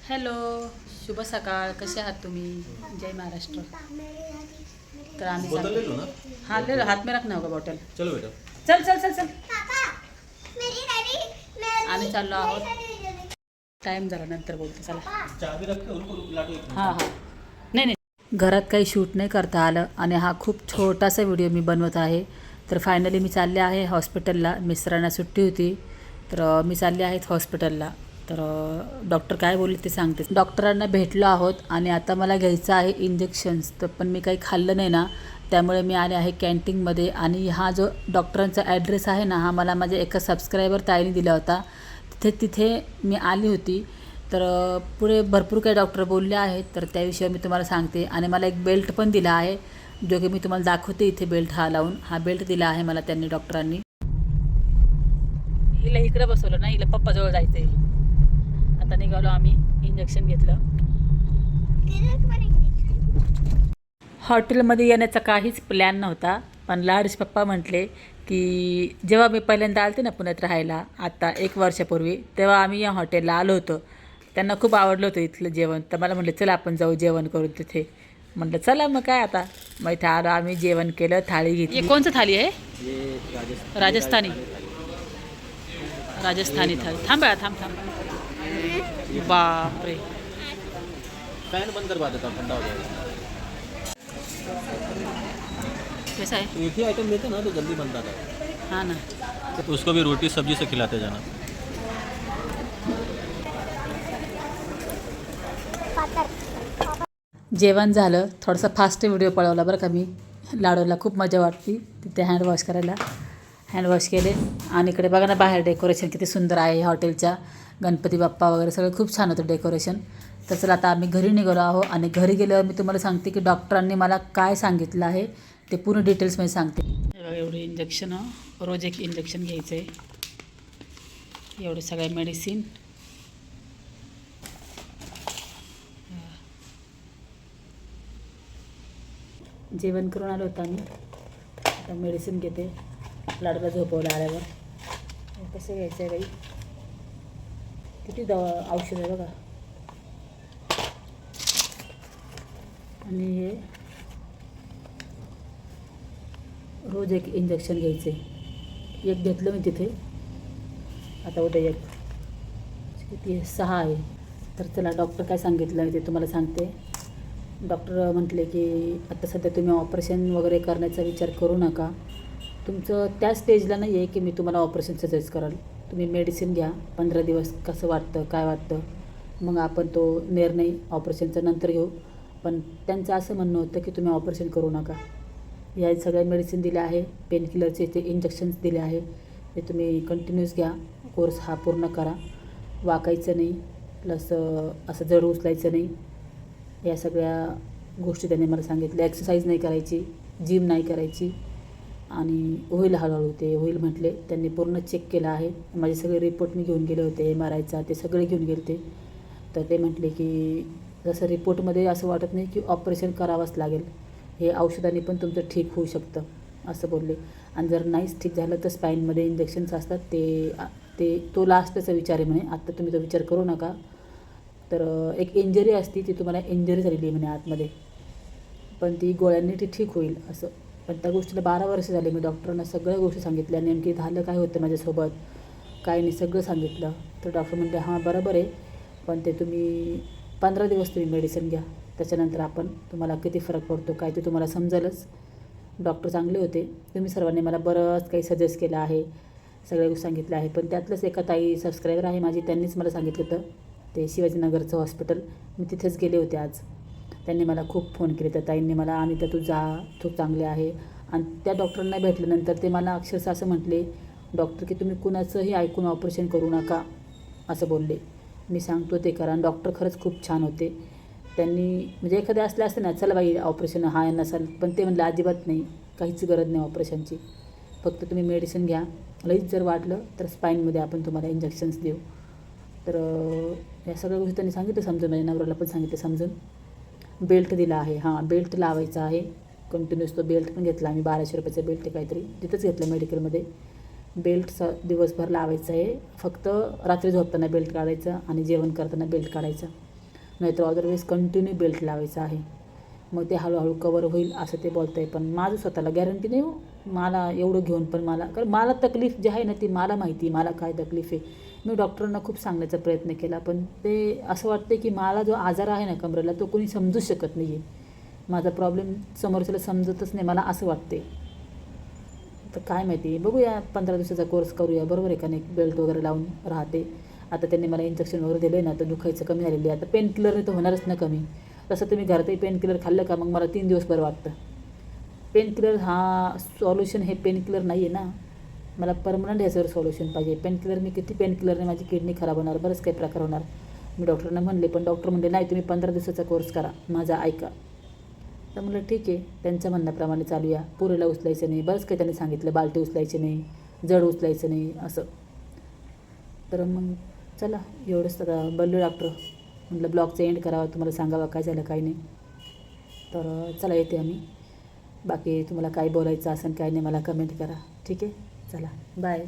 Hello, शुभ सकाळ. कसे आहात तुम्ही? जय महाराष्ट्र. तर आम्ही बोतल ले लो ना. हाँ ले लो, हाथ में रखना होगा बॉटल. चलो बेटा. चल चल चल चल. आम्ही चाललो आहोत. टाइम झाला नंतर बोलतो. चला. चाबी रख के उनको लाटो एक मिनट. हां हां. नाही नाही, घरात काही शूट नाही करता आलं आणि हा खूप छोटासा व्हिडिओ मी बनवत आहे. तर फायनली मी चालले आहे हॉस्पिटलला. मिस्टरांना सुट्टी होती तर मी चालले आहेत हॉस्पिटलला. तर डॉक्टर काय बोलले ते सांगते. डॉक्टरांना भेटलो आहोत आणि आता मला घ्यायचं आहे इंजेक्शन्स. तर पण मी काही खाल्लं नाही ना, त्यामुळे मी आले आहे कॅन्टीनमध्ये. आणि हा जो डॉक्टरांचा ॲड्रेस आहे ना, हा मला माझ्या एका सबस्क्रायबर ताईने दिला होता. तिथे मी आली होती. तर पुढे भरपूर काही डॉक्टर बोलले आहेत, तर त्याविषयी मी तुम्हाला सांगते. आणि मला एक बेल्ट पण दिला आहे, जो की मी तुम्हाला दाखवते. इथे बेल्ट हा लावून हा बेल्ट दिला आहे मला त्यांनी, डॉक्टरांनी. हिला इकडे बसवलं ना, हिला पप्पाजवळ जायचं आहे. आता निघालो आम्ही, इंजेक्शन घेतलं. हॉटेलमध्ये येण्याचा काहीच प्लॅन नव्हता, पण लाडीचे पप्पा म्हटले की जेव्हा मी पहिल्यांदा आलते ना पुण्यात राहायला, आता 1 वर्षापूर्वी, तेव्हा आम्ही या हॉटेलला आलो होतो. त्यांना खूप आवडलं होतं इथलं जेवण. तर मला म्हटलं चला आपण जाऊ जेवण करू तिथे. म्हटलं चला मग काय आता. मग इथे आलो आम्ही, जेवण केलं, थाळी घेतली. हे कोणचं थाळी आहे? राजस्थानी. राजस्थानी थाळी. थांब बाळा, थांब थांब. बापरे. फैन बंद करवा देता हूँ, ठंडा हो जाएगा. कैसा है? एक ही आइटम लेते ना तो जल्दी बनता था. हाँ ना. तो उसको भी रोटी सब्जी से खिलाते जाना. जेवण झालं. थोडासा फास्ट व्हिडिओ पळवला बरं का मी. लाडूला खूप मजा वाटते तिथे हँडवॉश करायला. हँडवॉश केले. आणि इकडे बघा ना, बाहेर डेकोरेशन किती सुंदर आहे हॉटेलच्या. गणपती बाप्पा वगैरे सगळं खूप छान होतं डेकोरेशन. तर चला आता आम्ही घरी निघालो आहो. आणि घरी गेल्यावर मी तुम्हाला सांगते की डॉक्टरांनी मला काय सांगितलं आहे ते पूर्ण डिटेल्समध्ये सांगते. एवढे इंजेक्शन, रोज एक इंजेक्शन घ्यायचं आहे. एवढे सगळे मेडिसिन. जेवण करून आलो होतं आम्ही. आता मेडिसिन घेते. लाडूला झोपवलं आल्यावर. कसं घ्यायचं आहे बाई, किती औषध आहे बघा. आणि हे रोज एक इंजेक्शन घ्यायचं आहे. एक घेतलं मी तिथे, आता उद्या एक. किती 6 आहे. तर चला डॉक्टर काय सांगितलं आहे ते तुम्हाला सांगते. डॉक्टर म्हटले की आता सध्या तुम्ही ऑपरेशन वगैरे करण्याचा विचार करू नका. तुमचं त्या स्टेजला नाही आहे की मी तुम्हाला ऑपरेशन सजेस्ट कराल. तुम्ही मेडिसिन घ्या, 15 दिवस कसं वाटतं काय वाटतं, मग आपण तो निर्णय ऑपरेशनचा नंतर घेऊ. पण त्यांचं असं म्हणणं होतं की तुम्ही ऑपरेशन करू नका. या सगळ्या मेडिसिन दिल्या आहे, पेनकिलरचे ते इंजेक्शन्स दिले आहे, ते तुम्ही कंटिन्यूस घ्या. कोर्स हा पूर्ण करा. वाकायचं नाही, प्लस असं जड उचलायचं नाही. या सगळ्या गोष्टी त्यांनी मला सांगितल्या. एक्सरसाइज नाही करायची, जिम नाही करायची. आणि होईल हळूहळू, ते होईल म्हटले. त्यांनी पूर्ण चेक केलं आहे. माझे सगळे रिपोर्ट मी घेऊन गेले होते, MRIचा ते सगळे घेऊन गेले ते. तर ते म्हटले की जसं रिपोर्टमध्ये असं वाटत नाही की ऑपरेशन करावंच लागेल, हे औषधाने पण तुमचं ठीक होऊ शकतं असं बोलले. आणि जर नाहीच ठीक झालं तर स्पाईनमध्ये इंजेक्शन्स असतात, ते तो लास्टचा विचार आहे म्हणे. आत्ता तुम्ही तो विचार करू नका. तर एक इंजरी असती, ती तुम्हाला इंजरी झालेली आहे म्हणे आतमध्ये, पण ती गोळ्यांनी ती ठीक होईल असं. पण त्या गोष्टीला 12 वर्ष झाले. मी डॉक्टरांना सगळ्या गोष्टी सांगितल्या, नेमकी झालं काय होतं माझ्यासोबत काय नाही सगळं सांगितलं. तर डॉक्टर म्हणले हां बरोबर आहे, पण ते तुम्ही 15 दिवस तुम्ही मेडिसिन घ्या, त्याच्यानंतर आपण तुम्हाला किती फरक पडतो काय ते तुम्हाला समजेलच. डॉक्टर चांगले होते. तुम्ही सर्वांनी मला बरंच काही सजेस्ट केलं आहे, सगळ्या गोष्टी सांगितल्या आहे. पण त्यातलंच एका ताई सबस्क्रायबर आहे माझी, त्यांनीच मला सांगितलं होतं, ते शिवाजीनगरचं हॉस्पिटल. मी तिथेच गेले होते आज. त्यांनी मला खूप फोन केले. त्या ताईंनी मला, आणि तर तू जा, खूप चांगले आहे. आणि त्या डॉक्टरांना भेटल्यानंतर ते मला अक्षरशः असं म्हटले, डॉक्टर की तुम्ही कुणाचंही ऐकून ऑपरेशन करू नका असं बोलले. मी सांगतो ते करा. आणि डॉक्टर खरंच खूप छान होते. त्यांनी म्हणजे एखादे असले असते ना, चला बाई ऑपरेशन हा नसाल, पण ते म्हणले अजिबात नाही, काहीच गरज नाही ऑपरेशनची, फक्त तुम्ही मेडिसिन घ्या. लईच जर वाटलं तर स्पाईनमध्ये आपण तुम्हाला इंजेक्शन्स देऊ. तर या सगळ्या गोष्टी त्यांनी सांगितलं समजून. माझ्या नवऱ्याला पण सांगितलं समजून. बेल्ट दिला आहे, हां बेल्ट लावायचा आहे कंटिन्यूस. तो बेल्ट पण घेतला आम्ही, 1200 रुपयाचा बेल्ट आहे काहीतरी, तिथंच घेतलं मेडिकलमध्ये. बेल्ट दिवसभर लावायचं आहे, फक्त रात्री झोपताना बेल्ट काढायचं आणि जेवण करताना बेल्ट काढायचं. नाहीतर अदरवाईज कंटिन्यू बेल्ट लावायचा आहे. मग ते हळूहळू कवर होईल असं ते बोलत आहे. पण माझं स्वतःला गॅरंटी नाही हो, मला एवढं घेऊन पण मला, कारण मला तकलीफ जी आहे ना ती मला माहिती, मला काय तकलीफ आहे. मी डॉक्टरांना खूप सांगण्याचा प्रयत्न केला, पण ते असं वाटतं की मला जो आजार आहे ना कमरेला तो कोणी समजूच शकत नाही आहे. माझा प्रॉब्लेम समोरच्याला समजतच नाही, मला असं वाटते. तर काय माहिती, बघूया 15 दिवसाचा कोर्स करूया, बरोबर आहे का नाही. बेल्ट वगैरे लावून राहते. आता त्यांनी मला इंजेक्शन वगैरे दिलं आहे ना, तर दुखायचं कमी झालेलं आहे. आता पेन किलरने तर होणारच ना कमी. तसं तुम्ही घरातही पेन किलर खाल्लं का मग मला 3 दिवस बरं वाटतं. पेन किलर हा सॉल्युशन हे पेन किलर नाही आहे ना, मला परमनंट ह्याच्यावर सॉल्युशन पाहिजे. पेन किलर मी किती पेन किलरने माझी किडनी खराब होणार, बरंच काही प्रकार होणार. मी डॉक्टरांना म्हणले, पण डॉक्टर म्हणले नाही तुम्ही 15 दिवसाचा कोर्स करा, माझा ऐका. तर म्हणलं ठीक आहे, त्यांच्या म्हणण्याप्रमाणे चालूया. पुरेला उचलायचं नाही, बरंच काही त्यांनी सांगितलं, बालटी उचलायची नाही, जड उचलायचं नाही असं. तर मग चला एवढंच. आता बोललो डॉक्टर, म्हटलं ब्लॉगचं एंड करावा, तुम्हाला सांगावं काय झालं काय नाही. तर चला येते आम्ही. बाकी तुम्हाला काय बोलायचं असेल काय नाही मला कमेंट करा, ठीक आहे. चला बाय.